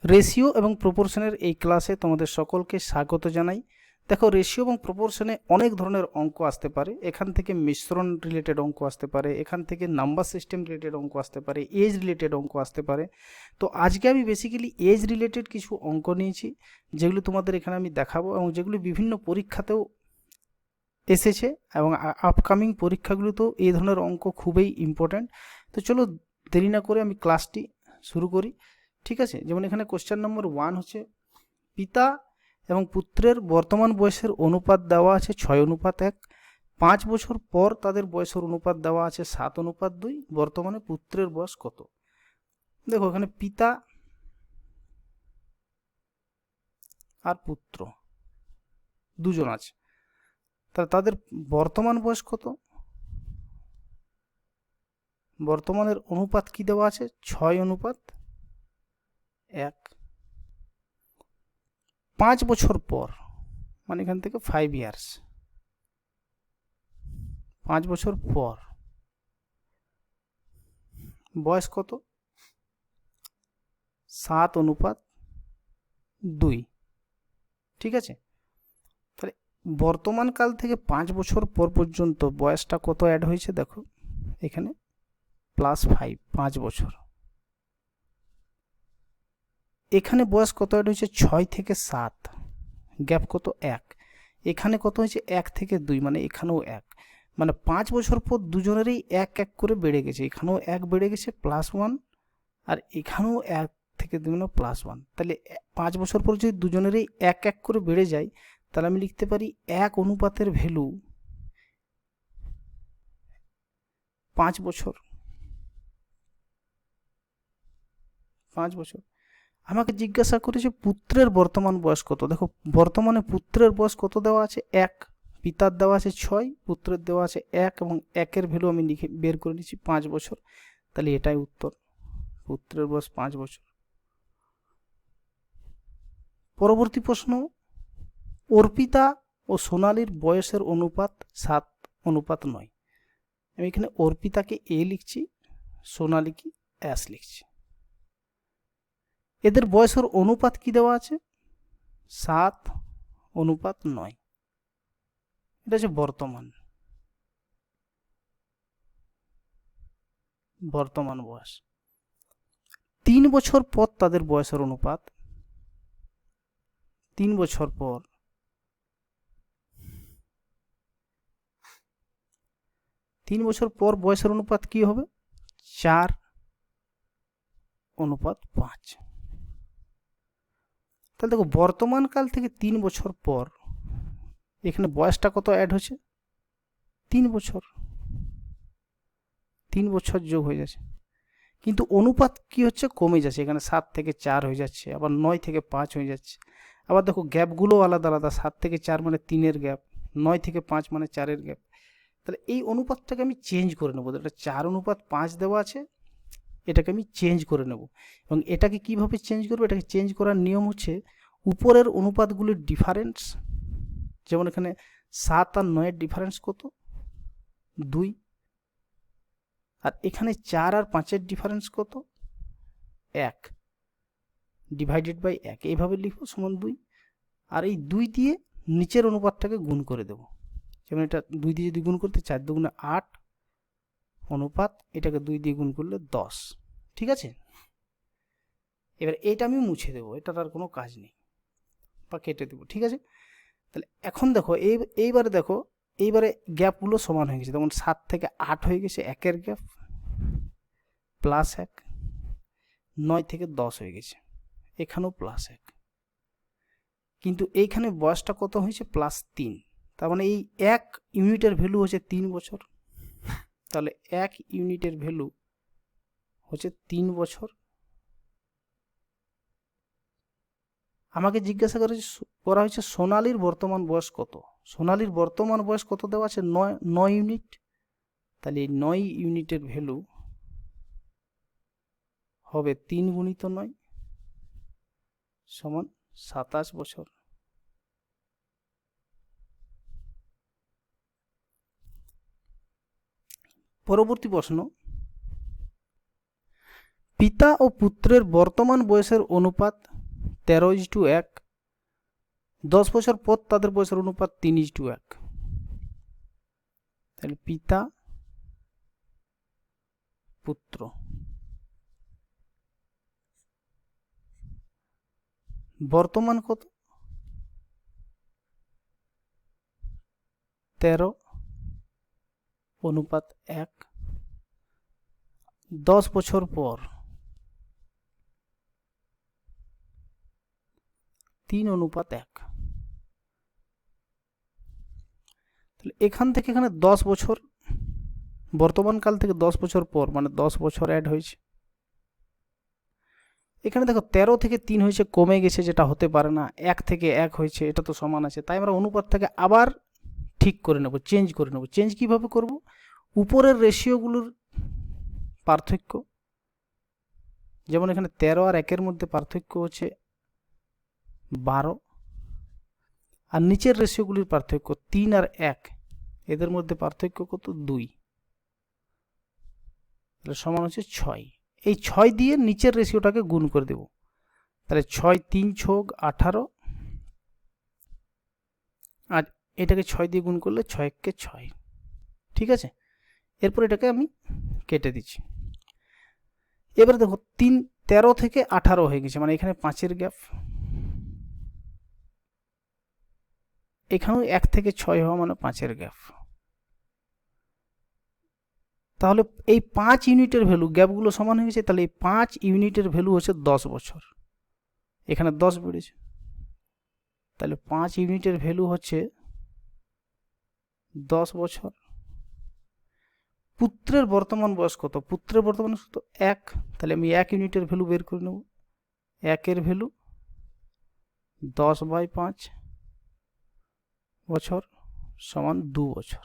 Ratio এবং প্রপোর্শনের এই ক্লাসে তোমাদের সকলকে স্বাগত জানাই। দেখো, রেশিও এবং প্রপোর্শনে অনেক ধরনের অঙ্ক আসতে পারে। এখান থেকে মিশ্রণ রিলেটেড অঙ্ক আসতে পারে, এখান থেকে নাম্বার সিস্টেম রিলেটেড অঙ্ক আসতে পারে, এজ রিলেটেড অঙ্ক আসতে পারে। তো আজকে আমি বেসিক্যালি এজ রিলেটেড কিছু অঙ্ক নিয়েছি, যেগুলো তোমাদের এখানে আমি দেখাবো এবং যেগুলি বিভিন্ন পরীক্ষাতেও এসেছে এবং আপকামিং পরীক্ষাগুলোতেও এই ধরনের অঙ্ক খুবই ইম্পর্ট্যান্ট। তো চলো দেরি না করে আমি ক্লাসটি শুরু করি। ঠিক আছে, যেমন এখানে কোশ্চেন নম্বর 1 হচ্ছে পিতা এবং পুত্রের বর্তমান বয়সের অনুপাত দেওয়া আছে 6:1। 5 বছর পর তাদের বয়সের অনুপাত দেওয়া আছে 7:2। বর্তমানে পুত্রের বয়স কত? দেখো, এখানে পিতা আর পুত্র দুজন আছে, তাহলে তাদের বর্তমান বয়স কত? বর্তমানের অনুপাত কি দেওয়া আছে? 6:1। 5 বছর পর, মানে এখান থেকে 5 ইয়ার্স, 5 বছর পর বয়স কত? 7:2। ঠিক আছে, তাহলে বর্তমান কাল থেকে 5 বছর পর পর্যন্ত বয়সটা কত অ্যাড হয়েছে? দেখো এখানে +5, 5 বছর। এখানে বয়স কত অ্যাড হয়েছে? 6 থেকে 7, গ্যাপ কত? 1। এখানে কত হয়েছে? 1 থেকে 2, মানে এখানেও 1, মানে 5 বছর পর দুজনেরই 1 1 করে বেড়ে গেছে। এখানেও 1 বেড়ে গেছে +1, আর এখানেও 1 থেকে 2 মানে +1। তাহলে 5 বছর পর যদি দুজনেরই 1 1 করে বেড়ে যায়, তাহলে আমি লিখতে পারি 1 অনুপাতের ভ্যালু 5 বছর। 5 বছর। আমাকে জিজ্ঞাসা করেছে পুত্রের বর্তমান বয়স কত। দেখো, বর্তমানে পুত্রের বয়স কত দেওয়া আছে? 1। পিতার দেওয়া আছে 6, পুত্রের দেওয়া আছে 1, এবং 1-এর ভ্যালু আমি লিখে বের করে নিচ্ছি 5 বছর। তাহলে এটাই উত্তর, পুত্রের বয়স 5 বছর। পরবর্তী প্রশ্ন, অর্পিতা ও সোনালীর বয়সের অনুপাত 7:9। আমি এখানে অর্পিতাকে A লিখছি, সোনালীকে S লিখছি। এদের বয়সের অনুপাত কি দেওয়া আছে? 7:9। এটা হচ্ছে বর্তমান বয়স। 3 বছর পর তাদের বয়সের অনুপাত, 3 বছর পর, 3 বছর পর বয়সের অনুপাত কি হবে? 4:5। তাহলে দেখো, বর্তমান কাল থেকে 3 বছর পর এখানে বয়সটা কত অ্যাড হচ্ছে? 3 বছর। 3 বছর যোগ হয়ে যাচ্ছে, কিন্তু অনুপাত কি হচ্ছে? কমে যাচ্ছে। এখানে 7 থেকে 4 হয়ে যাচ্ছে, আবার 9 থেকে 5 হয়ে যাচ্ছে। আবার দেখো, গ্যাপগুলো আলাদা আলাদা। 7 থেকে 4 মানে 3-এর গ্যাপ, 9 থেকে 5 মানে 4-এর গ্যাপ। তাহলে এই অনুপাতটাকে আমি চেঞ্জ করে নেবো। এটা 4:5 দেওয়া আছে, এটাকে আমি চেঞ্জ করে নেব। এবং এটাকে কিভাবে চেঞ্জ করবো? এটাকে চেঞ্জ করার নিয়ম হচ্ছে উপরের অনুপাতগুলির ডিফারেন্স। যেমন এখানে 7 আর 9-এর ডিফারেন্স কত? 2। আর এখানে 4 আর 5-এর ডিফারেন্স কত? 1, ডিভাইডেড বাই 1। এইভাবে লিখবো, সমান 2। আর এই 2 দিয়ে নিচের অনুপাতটাকে গুণ করে দেব। যেমন এটা 2 দিয়ে যদি গুণ করতে, 4 2 8 অনুপাত, এটাকে 2 দিয়ে গুণ করলে 10। ঠিক আছে, এবার এটা আমি মুছে দেবো, এটার আর কোনো কাজ নেই, বা কেটে দেবো। ঠিক আছে, তাহলে এখন দেখো, এইবারে দেখো, এইবারে গ্যাপগুলো সমান হয়ে গেছে। যেমন 7 থেকে 8 হয়ে গেছে 1-এর গ্যাপ, +1। 9 থেকে 10 হয়ে গেছে, এখানেও +1। কিন্তু এইখানে বয়সটা কত হয়েছে? +3। তার মানে এই 1 ইউনিটের ভ্যালু হচ্ছে 3 বছর। তাহলে 1 ইউনিটের ভ্যালু হচ্ছে 3 বছর। আমাকে জিজ্ঞাসা করা হয়েছে সোনালীর বর্তমান বয়স কত। সোনালীর বর্তমান বয়স কত দেওয়া আছে? 9 ইউনিট। তাহলে এই 9 ইউনিটের ভ্যালু হবে 3 গুণিত 9 সমান 27 বছর। পরবর্তী প্রশ্ন, পিতা ও পুত্রের বর্তমান বয়সের অনুপাত 13:1। 10 বছর পর তাদের বয়সের অনুপাত 3:1। তাহলে পিতা পুত্র বর্তমান কত? 13:1। 10 বছর পর 3:1। তাহলে এখান থেকে এখানে 10 বছর, বর্তমান কাল থেকে 10 বছর পর মানে 10 বছর অ্যাড হয়েছে। এখানে দেখো 13 থেকে 3 হয়েছে, কমে গেছে, যেটা হতে পারে না। 1 থেকে 1 হয়েছে, এটা তো সমান আছে। তাই আমরা অনুপাতটাকে আবার ঠিক করে নেব, চেঞ্জ করে নেব। চেঞ্জ কিভাবে করব? উপরের রেশিওগুলোর পার্থক্য, যেমন এখানে 13 আর 1-এর মধ্যে পার্থক্য হচ্ছে 12, আর নিচের রেশিওগুলির পার্থক্য 3 আর 1, এদের মধ্যে পার্থক্য কত? 2। তাহলে সমান হচ্ছে 6। এই 6 দিয়ে নিচের রেশিওটাকে গুণ করে দেব। তাহলে 6 3 × 18, আর এটাকে 6 দিয়ে গুণ করলে 6 × 6। ঠিক আছে, এরপর এটাকে আমি কেটে দিচ্ছি। এবার দেখো 13 থেকে 18 হয়ে গেছে, মানে এখানে 5-এর গ্যাপ। এখানেও 1 থেকে 6 হওয়া মানে 5-এর গ্যাপ। তাহলে এই 5 ইউনিটের ভ্যালু, গ্যাপগুলো সমান হয়ে গেছে। তাহলে এই 5 ইউনিটের ভ্যালু হচ্ছে 10 বছর। এখানে 10 বেড়েছে, তাহলে 5 ইউনিটের ভ্যালু হচ্ছে 10 বছর। পুত্রের বর্তমান বয়স কত? পুত্রের বর্তমান বয়স কত? 1। তাহলে আমি 1 ইউনিটের ভ্যালু বের করে নেব। 1-এর ভ্যালু 10/5 বছর সমান 2 বছর।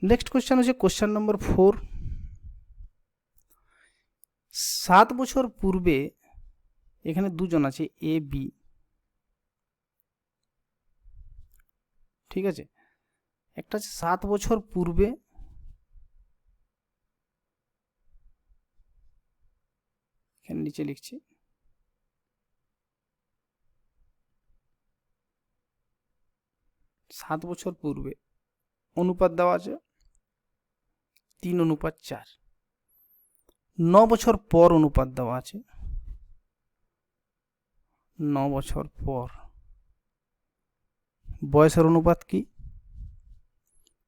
নেক্সট কোশ্চেন হচ্ছে কোশ্চেন নম্বর 4। 7 বছর পূর্বে, এখানে দুজন আছে এ বি, ঠিক আছে। একটা আছে 7 বছর পূর্বে, এখানে নিচে লিখছি, 7 বছর পূর্বে অনুপাত দেওয়া আছে 3:4। 9 বছর পর অনুপাত দেওয়া আছে 9 বছর পর। বয়সের অনুপাত কি?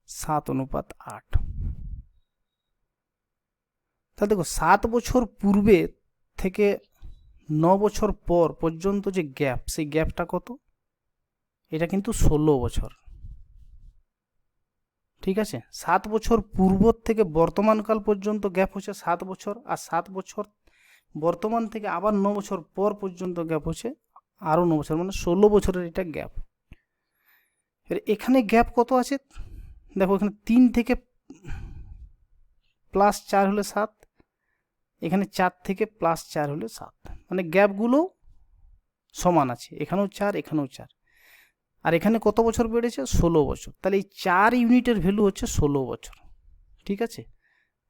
7:8। তাহলে দেখো 7 বছর পূর্বে থেকে 9 বছর পর পর্যন্ত যে গ্যাপ, সেই গ্যাপটা কত? এটা কিন্তু 16 বছর। ঠিক আছে, 7 বছর পূর্ব থেকে বর্তমানকাল পর্যন্ত গ্যাপ হচ্ছে 7 বছর, আর 7 বছর বর্তমান থেকে আবার 9 বছর পর পর্যন্ত গ্যাপ হচ্ছে আরও 9 বছর, মানে 16 বছরের এটা গ্যাপ। এখানে গ্যাপ কত আছে দেখো, এখানে 3 থেকে +4 হলে 7, এখানে 4 থেকে +4 হলে 7, মানে গ্যাপগুলো সমান আছে। এখানেও 4, এখানেও 4, আর এখানে কত বছর বেড়েছে? 16 বছর। তাহলে এই 4 ইউনিটের ভ্যালু হচ্ছে 16 বছর। ঠিক আছে,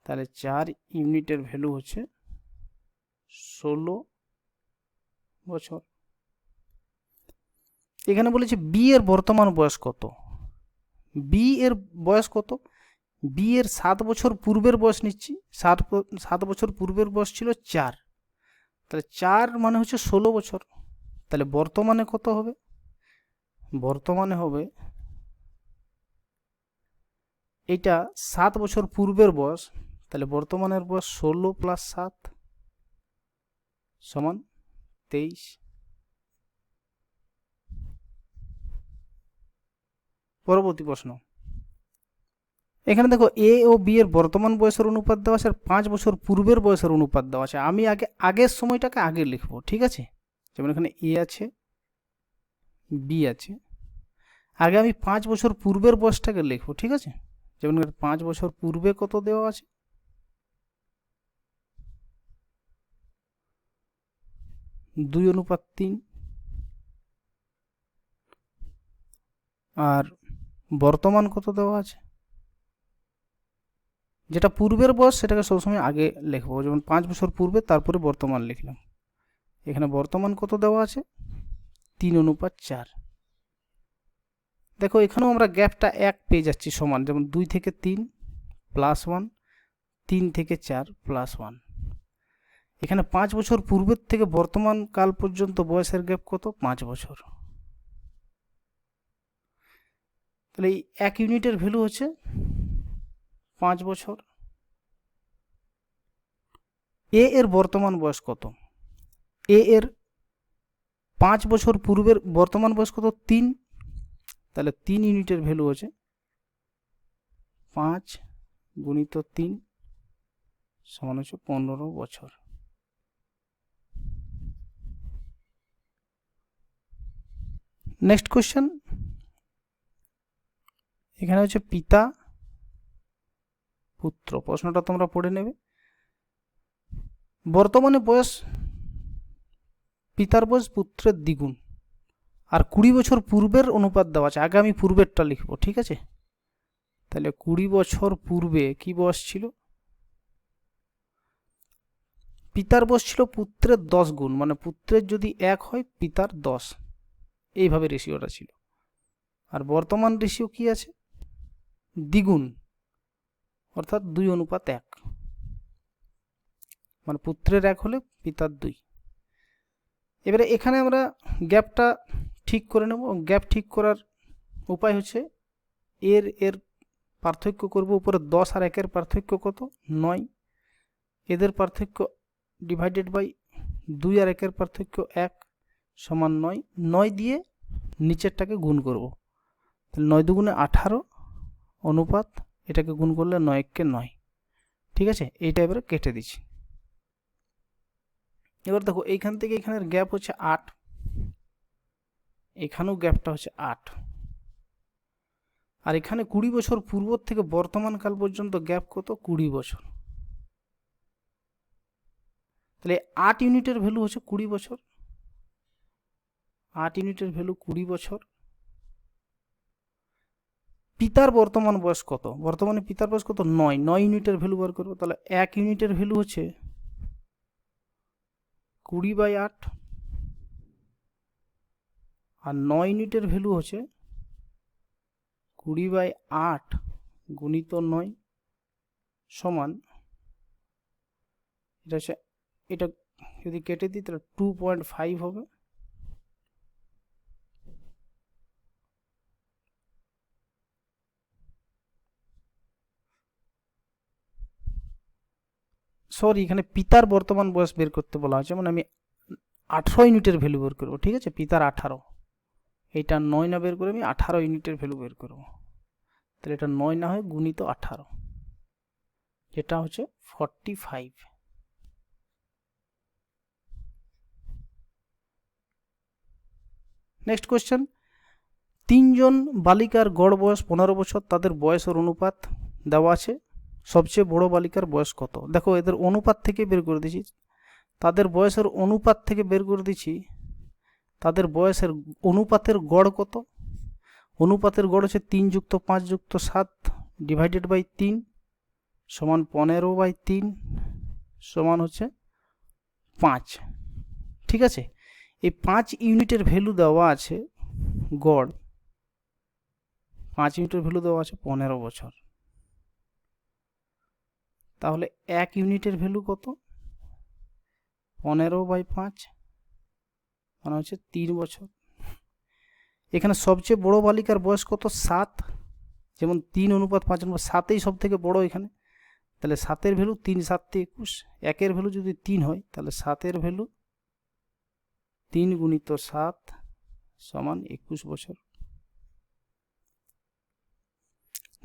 তাহলে 4 ইউনিটের ভ্যালু হচ্ছে 16 বছর। এখানে বলেছে বি এর বর্তমান বয়স কত? বি এর বয়স কত? বি এর 7 বছর পূর্বের বয়স নিচ্ছি। 7 বছর পূর্বের বয়স ছিল 4, তাহলে 4 মানে হচ্ছে 16 বছর। তাহলে বর্তমানে কত হবে? বর্তমানে হবে, এটা 7 বছর পূর্বের বয়স, তাহলে বর্তমানের বয়স 16 + 7 সমান 23। পরবর্তী প্রশ্ন, এখানে দেখো এ ও বি এর বর্তমান বয়সের অনুপাত দেওয়া আছে, আর 5 বছর পূর্বের বয়সের অনুপাত দেওয়া আছে। আমি আগের সময়টাকে আগে লিখবো, ঠিক আছে। যেমন এখানে এ আছে, বি আছে, আগে আমি 5 বছর পূর্বের বয়সটাকে লিখবো, ঠিক আছে। যেমন 5 বছর পূর্বে কত দেওয়া আছে? 2:3, আর বর্তমান কত দেওয়া আছে, যেটা পূর্বের বয়স সেটাকে সবসময় আগে লিখবো, যেমন 5 বছর পূর্বে তারপরে বর্তমান লিখলাম। এখানে বর্তমান কত দেওয়া আছে 3:4। দেখো এখানেও আমরা গ্যাপটা 1 পেয়ে যাচ্ছি সমান, যেমন 2 থেকে 3 +1, 3 থেকে 4 +1। এখানে 5 বছর পূর্বের থেকে বর্তমান কাল পর্যন্ত বয়সের গ্যাপ কত 5 বছর। তাহলে এই 1 ইউনিটের ভ্যালু হচ্ছে 5 বছর। এ এর বর্তমান বয়স কত, এ এর 5 বছর পূর্বের বর্তমান বয়স কত 3, তাহলে 3 ইউনিটের ভ্যালু হচ্ছে 5 গুণিত 3 সমান হচ্ছে 15 বছর। নেক্সট কোশ্চেন, এখানে হচ্ছে পিতা পুত্র, প্রশ্নটা তোমরা পড়ে নেবে। বর্তমানে বয়স পিতার বয়স পুত্রের দ্বিগুণ, আর 20 বছর পূর্বের অনুপাত দেওয়া আছে, আগে আমি পূর্বেরটা লিখবো, ঠিক আছে। তাহলে 20 বছর পূর্বে কি বয়স ছিল, পিতার বয়স ছিল পুত্রের 10 গুণ, মানে পুত্রের যদি 1 হয় পিতার 10, এইভাবে রেশিওটা ছিল। আর বর্তমান রেশিও কি আছে দ্বিগুণ, অর্থাৎ 2:1, মানে পুত্রের 1 হলে পিতার 2। এবারে এখানে আমরা গ্যাপটা ঠিক করে নেব। গ্যাপ ঠিক করার উপায় হচ্ছে এর পার্থক্য করব, উপরে 10 আর 1 এর পার্থক্য কত 9, এদের পার্থক্য ডিভাইডেড বাই 2 আর 1 এর পার্থক্য 1 সমান 9, 9 দিয়ে নিচেরটাকে গুণ করব, তাহলে 9 দুগুণে 18 অনুপাত এটাকে গুণ করলে 9 1 9, ঠিক আছে। এইটা এবারে কেটে দিচ্ছি। এবার দেখো এইখান থেকে এখানের গ্যাপ হচ্ছে 8, এখানেও গ্যাপটা হচ্ছে 8, আর এখানে 20 বছর পূর্ব থেকে বর্তমান কাল পর্যন্ত গ্যাপ কত 20 বছর। তাহলে 8 ইউনিটের ভ্যালু হচ্ছে 20 বছর, 8 ইউনিটের ভ্যালু 20 বছর। পিতার বর্তমান বয়স কত, বর্তমানে পিতার বয়স কত 9, 9 ইউনিটের ভ্যালু বার করবো, তাহলে 1 ইউনিটের ভ্যালু হচ্ছে 20/8, আর 9 ইউনিটের ভ্যালু হচ্ছে 20/8 গুণিত 9 সমান, এটা হচ্ছে, এটা যদি কেটে দিই তাহলে 2.5 হবে। সরি, এখানে পিতার বর্তমান বয়স বের করতে বলা হয়েছে, মানে আমি 18 ইউনিটের ভ্যালু বের করবো, ঠিক আছে। পিতার 18, এইটা 9 না বের করে আমি 18 ইউনিটের ভ্যালু বের করবো, তাহলে এটা 9 না হয় গুণিত 18, যেটা হচ্ছে 45। নেক্সট কোয়েশ্চেন, 3 জন বালিকার গড় বয়স 15 বছর, তাদের বয়সের অনুপাত দেওয়া আছে, সবচেয়ে বড় বালিকার বয়স কত। দেখো এদের অনুপাত থেকে বের করে দিচ্ছি, তাদের বয়সের অনুপাত থেকে বের করে দিচ্ছি, তাদের বয়সের অনুপাতের গড় কত, অনুপাতের গড় হচ্ছে 3 যুক্ত 5 যুক্ত 7 ডিভাইডেড বাই 3 সমান 15/3 সমান হচ্ছে 5, ঠিক আছে। এই 5 ইউনিটের ভ্যালু দেওয়া আছে গড়, 5 ইউনিটের ভ্যালু দেওয়া আছে 15 বছর, তাহলে 1 ইউনিটের ভ্যালু কত 15/5 মানে হচ্ছে 3 বছর। এখানে সবচেয়ে বড় বালিকার বয়স কত 7, যেমন 3:5 7এই সব থেকে বড় এখানে, তাহলে 7-এর ভ্যালু 3 7 × 21, 1-এর ভ্যালু যদি 3 হয় তাহলে 7-এর ভ্যালু 3 গুণিত 7 সমান 21 বছর।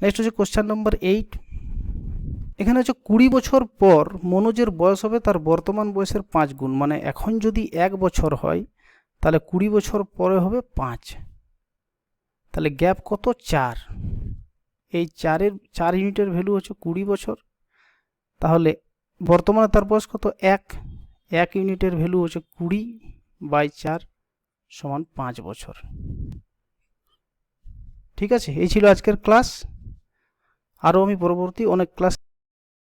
নেক্সট হচ্ছে কোশ্চেন নম্বর 8, এখানে হচ্ছে 20 বছর পর মনোজের বয়স হবে তার বর্তমান বয়সের 5 গুণ, মানে এখন যদি 1 বছর হয় তাহলে 20 বছর পরে হবে 5, তাহলে গ্যাপ কত 4, এই 4 ইউনিটের ভ্যালু হচ্ছে 20 বছর, তাহলে বর্তমানে তার বয়স কত 1 ইউনিটের ভ্যালু হচ্ছে 20/4 সমান 5 বছর। ঠিক আছে, এই ছিল আজকের ক্লাস। আরও আমি পরবর্তী অনেক ক্লাস